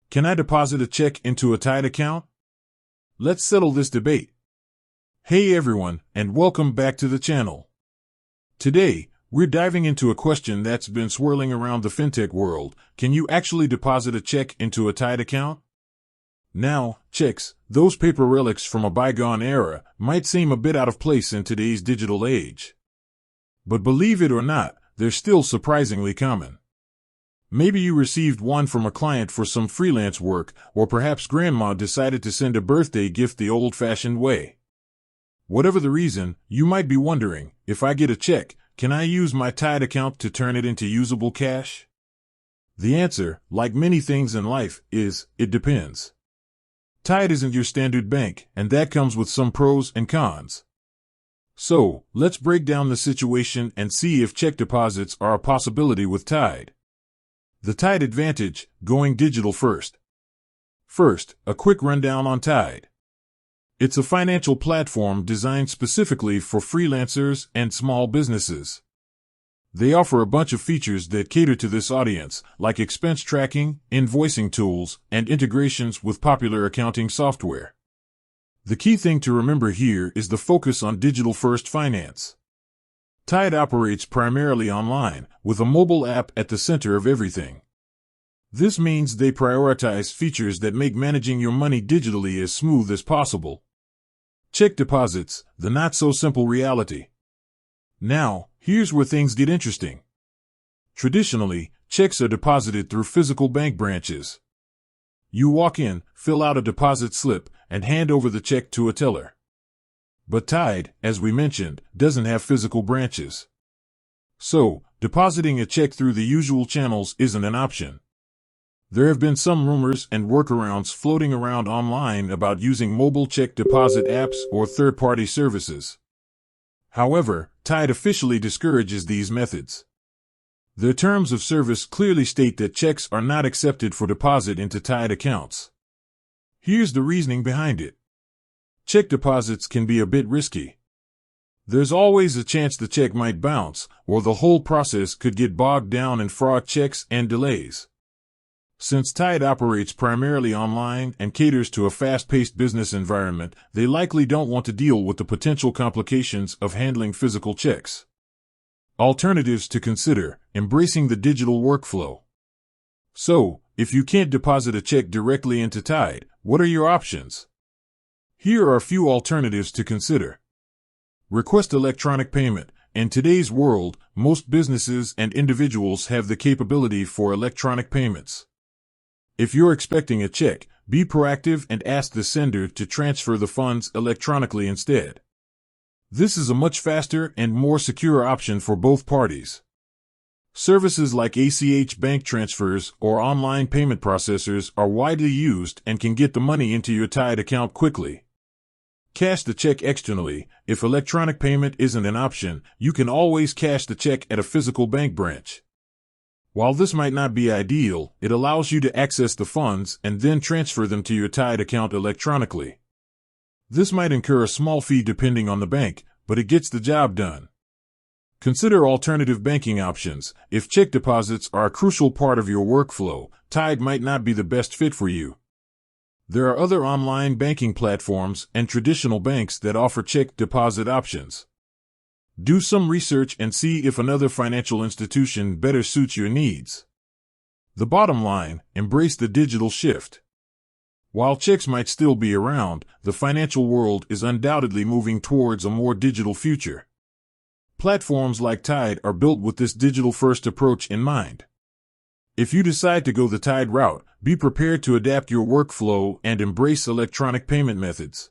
Can I deposit a check into a Tide account? Let's settle this debate. Hey everyone, and welcome back to the channel. Today, we're diving into a question that's been swirling around the fintech world. Can you actually deposit a check into a Tide account? Now, checks, those paper relics from a bygone era, might seem a bit out of place in today's digital age. But believe it or not, they're still surprisingly common. Maybe you received one from a client for some freelance work, or perhaps grandma decided to send a birthday gift the old-fashioned way. Whatever the reason, you might be wondering, if I get a check, can I use my Tide account to turn it into usable cash? The answer, like many things in life, is, it depends. Tide isn't your standard bank, and that comes with some pros and cons. So, let's break down the situation and see if check deposits are a possibility with Tide. The Tide advantage, going digital first. First, a quick rundown on Tide. It's a financial platform designed specifically for freelancers and small businesses. They offer a bunch of features that cater to this audience, like expense tracking, invoicing tools, and integrations with popular accounting software. The key thing to remember here is the focus on digital-first finance. Tide operates primarily online, with a mobile app at the center of everything. This means they prioritize features that make managing your money digitally as smooth as possible. Check deposits, the not-so-simple reality. Now, here's where things get interesting. Traditionally, checks are deposited through physical bank branches. You walk in, fill out a deposit slip, and hand over the check to a teller. But Tide, as we mentioned, doesn't have physical branches. So, depositing a check through the usual channels isn't an option. There have been some rumors and workarounds floating around online about using mobile check deposit apps or third-party services. However, Tide officially discourages these methods. Their terms of service clearly state that checks are not accepted for deposit into Tide accounts. Here's the reasoning behind it. Check deposits can be a bit risky. There's always a chance the check might bounce, or the whole process could get bogged down in fraud checks and delays. Since Tide operates primarily online and caters to a fast-paced business environment, they likely don't want to deal with the potential complications of handling physical checks. Alternatives to consider: embracing the digital workflow. So, if you can't deposit a check directly into Tide, what are your options? Here are a few alternatives to consider. Request electronic payment. In today's world, most businesses and individuals have the capability for electronic payments. If you're expecting a check, be proactive and ask the sender to transfer the funds electronically instead. This is a much faster and more secure option for both parties. Services like ACH bank transfers or online payment processors are widely used and can get the money into your Tide account quickly. Cash the check externally. If electronic payment isn't an option, you can always cash the check at a physical bank branch. While this might not be ideal, it allows you to access the funds and then transfer them to your Tide account electronically. This might incur a small fee depending on the bank, but it gets the job done. Consider alternative banking options. If check deposits are a crucial part of your workflow, Tide might not be the best fit for you. There are other online banking platforms and traditional banks that offer check deposit options. Do some research and see if another financial institution better suits your needs. The bottom line: embrace the digital shift. While checks might still be around, the financial world is undoubtedly moving towards a more digital future. Platforms like Tide are built with this digital-first approach in mind. If you decide to go the Tide route, be prepared to adapt your workflow and embrace electronic payment methods.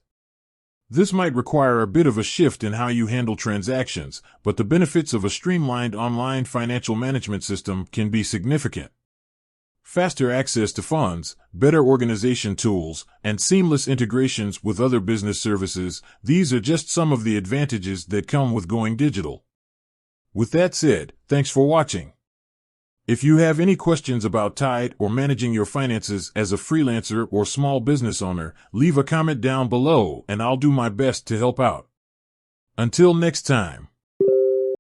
This might require a bit of a shift in how you handle transactions, but the benefits of a streamlined online financial management system can be significant. Faster access to funds, better organization tools, and seamless integrations with other business services, these are just some of the advantages that come with going digital. With that said, thanks for watching. If you have any questions about Tide or managing your finances as a freelancer or small business owner, leave a comment down below and I'll do my best to help out. Until next time.